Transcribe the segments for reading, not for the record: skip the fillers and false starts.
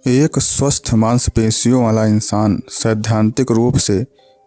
एक स्वस्थ मांसपेशियों वाला इंसान सैद्धांतिक रूप से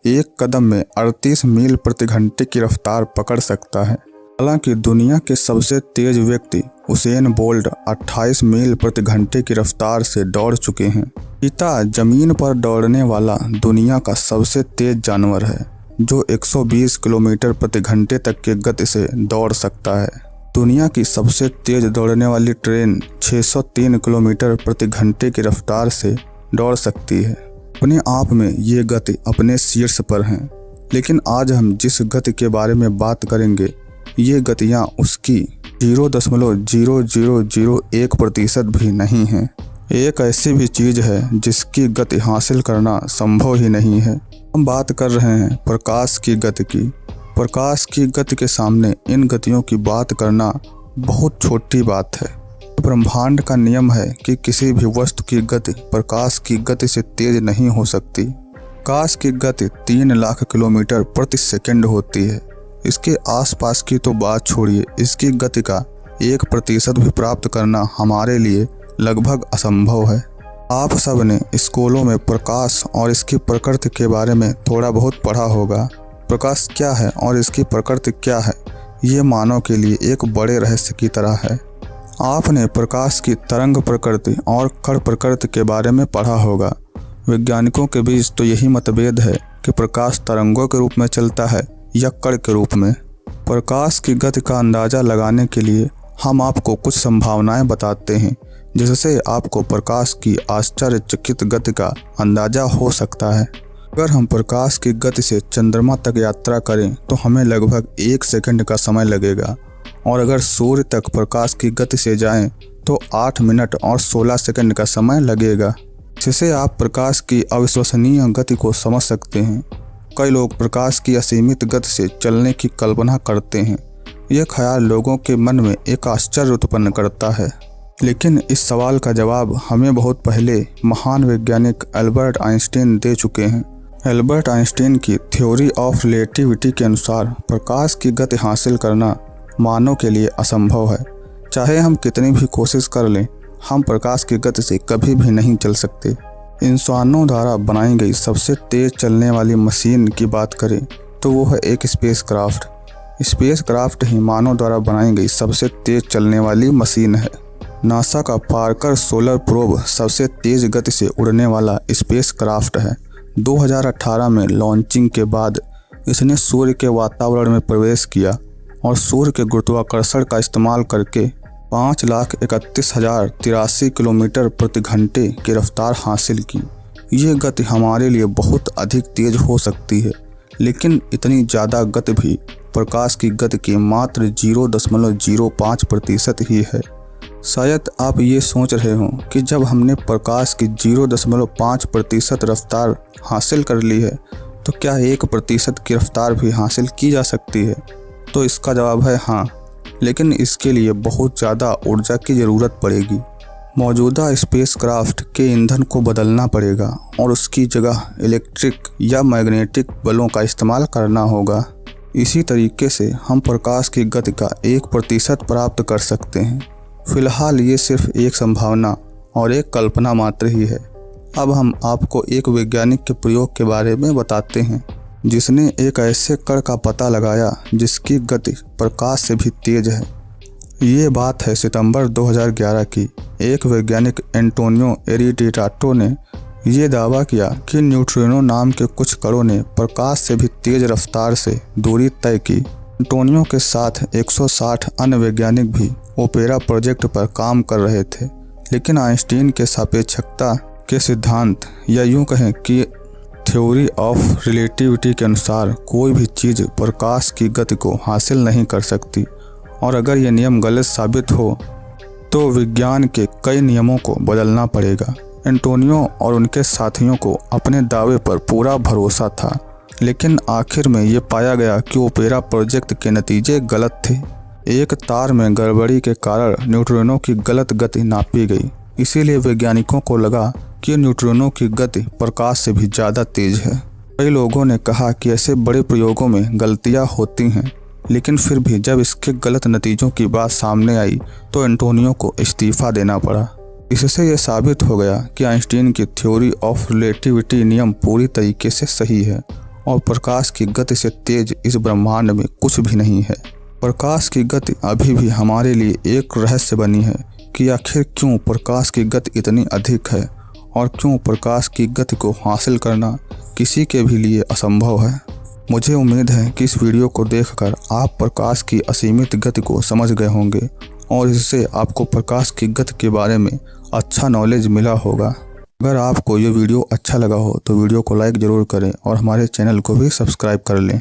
एक कदम में 38 मील प्रति घंटे की रफ्तार पकड़ सकता है। हालांकि दुनिया के सबसे तेज व्यक्ति उसेन बोल्ट 28 मील प्रति घंटे की रफ्तार से दौड़ चुके हैं। चीता जमीन पर दौड़ने वाला दुनिया का सबसे तेज जानवर है, जो 120 किलोमीटर प्रति घंटे तक की गति से दौड़ सकता है। दुनिया की सबसे तेज दौड़ने वाली ट्रेन 603 किलोमीटर प्रति घंटे की रफ्तार से दौड़ सकती है। अपने आप में ये गति अपने शीर्ष पर हैं, लेकिन आज हम जिस गति के बारे में बात करेंगे, ये गतियाँ उसकी 0.0001% भी नहीं हैं। एक ऐसी भी चीज़ है जिसकी गति हासिल करना संभव ही नहीं है। हम बात कर रहे हैं प्रकाश की गति की। प्रकाश की गति के सामने इन गतियों की बात करना बहुत छोटी बात है। ब्रह्मांड का नियम है कि किसी भी वस्तु की गति प्रकाश की गति से तेज नहीं हो सकती। प्रकाश की गति 3 लाख किलोमीटर प्रति सेकंड होती है। इसके आसपास की तो बात छोड़िए, इसकी गति का 1% भी प्राप्त करना हमारे लिए लगभग असंभव है। आप सब ने स्कूलों में प्रकाश और इसकी प्रकृति के बारे में थोड़ा बहुत पढ़ा होगा। प्रकाश क्या है और इसकी प्रकृति क्या है, ये मानव के लिए एक बड़े रहस्य की तरह है। आपने प्रकाश की तरंग प्रकृति और कण प्रकृति के बारे में पढ़ा होगा। वैज्ञानिकों के बीच तो यही मतभेद है कि प्रकाश तरंगों के रूप में चलता है या कण के रूप में। प्रकाश की गति का अंदाज़ा लगाने के लिए हम आपको कुछ संभावनाएं बताते हैं, जिससे आपको प्रकाश की आश्चर्यचकित गति का अंदाज़ा हो सकता है। अगर हम प्रकाश की गति से चंद्रमा तक यात्रा करें तो हमें लगभग 1 सेकंड का समय लगेगा, और अगर सूर्य तक प्रकाश की गति से जाएं तो 8 मिनट और 16 सेकंड का समय लगेगा। जिससे आप प्रकाश की अविश्वसनीय गति को समझ सकते हैं। कई लोग प्रकाश की असीमित गति से चलने की कल्पना करते हैं। यह ख्याल लोगों के मन में एक आश्चर्य उत्पन्न करता है, लेकिन इस सवाल का जवाब हमें बहुत पहले महान वैज्ञानिक एल्बर्ट आइंस्टीन दे चुके हैं। एल्बर्ट आइंस्टीन की थ्योरी ऑफ रिलेटिविटी के अनुसार प्रकाश की गति हासिल करना मानव के लिए असंभव है। चाहे हम कितनी भी कोशिश कर लें, हम प्रकाश की गति से कभी भी नहीं चल सकते। इंसानों द्वारा बनाई गई सबसे तेज चलने वाली मशीन की बात करें तो वो है एक स्पेसक्राफ्ट। स्पेसक्राफ्ट ही मानव द्वारा बनाई गई सबसे तेज चलने वाली मशीन है। नासा का पार्कर सोलर प्रोब सबसे तेज गति से उड़ने वाला स्पेसक्राफ्ट है। 2018 में लॉन्चिंग के बाद इसने सूर्य के वातावरण में प्रवेश किया और सूर्य के गुरुत्वाकर्षण का इस्तेमाल करके 5,31,083 किलोमीटर प्रति घंटे की रफ्तार हासिल की। ये गति हमारे लिए बहुत अधिक तेज हो सकती है, लेकिन इतनी ज़्यादा गति भी प्रकाश की गति की मात्र 0.05% ही है। शायद आप ये सोच रहे हों कि जब हमने प्रकाश की 0.5% रफ्तार हासिल कर ली है, तो क्या 1% की रफ्तार भी हासिल की जा सकती है? तो इसका जवाब है हाँ, लेकिन इसके लिए बहुत ज़्यादा ऊर्जा की ज़रूरत पड़ेगी। मौजूदा स्पेसक्राफ्ट के ईंधन को बदलना पड़ेगा और उसकी जगह इलेक्ट्रिक या मैग्नेटिक बलों का इस्तेमाल करना होगा। इसी तरीके से हम प्रकाश की गति का 1% प्राप्त कर सकते हैं। फिलहाल ये सिर्फ एक संभावना और एक कल्पना मात्र ही है। अब हम आपको एक वैज्ञानिक के प्रयोग के बारे में बताते हैं, जिसने एक ऐसे कण का पता लगाया जिसकी गति प्रकाश से भी तेज है। ये बात है सितंबर 2011 की। एक वैज्ञानिक एंटोनियो एरिटिटाटो ने ये दावा किया कि न्यूट्रिनो नाम के कुछ कणों ने प्रकाश से भी तेज रफ्तार से दूरी तय की। एंटोनियो के साथ 160 अन्य वैज्ञानिक भी ओपेरा प्रोजेक्ट पर काम कर रहे थे, लेकिन आइंस्टीन के सापेक्षता के सिद्धांत, या यूँ कहें कि थ्योरी ऑफ रिलेटिविटी के अनुसार कोई भी चीज़ प्रकाश की गति को हासिल नहीं कर सकती, और अगर ये नियम गलत साबित हो तो विज्ञान के कई नियमों को बदलना पड़ेगा। एंटोनियो और उनके साथियों को अपने दावे पर पूरा भरोसा था, लेकिन आखिर में ये पाया गया कि ओपेरा प्रोजेक्ट के नतीजे गलत थे। एक तार में गड़बड़ी के कारण न्यूट्रिनो की गलत गति नापी गई। इसीलिए वैज्ञानिकों को लगा कि न्यूट्रिनो की गति प्रकाश से भी ज़्यादा तेज है। कई लोगों ने कहा कि ऐसे बड़े प्रयोगों में गलतियां होती हैं, लेकिन फिर भी जब इसके गलत नतीजों की बात सामने आई तो एंटोनियो को इस्तीफ़ा देना पड़ा। इससे यह साबित हो गया कि आइंस्टीन की थ्योरी ऑफ रिलेटिविटी नियम पूरी तरीके से सही है और प्रकाश की गति से तेज इस ब्रह्मांड में कुछ भी नहीं है। प्रकाश की गति अभी भी हमारे लिए एक रहस्य बनी है कि आखिर क्यों प्रकाश की गति इतनी अधिक है और क्यों प्रकाश की गति को हासिल करना किसी के भी लिए असंभव है। मुझे उम्मीद है कि इस वीडियो को देखकर आप प्रकाश की असीमित गति को समझ गए होंगे और इससे आपको प्रकाश की गति के बारे में अच्छा नॉलेज मिला होगा। अगर आपको ये वीडियो अच्छा लगा हो तो वीडियो को लाइक ज़रूर करें और हमारे चैनल को भी सब्सक्राइब कर लें।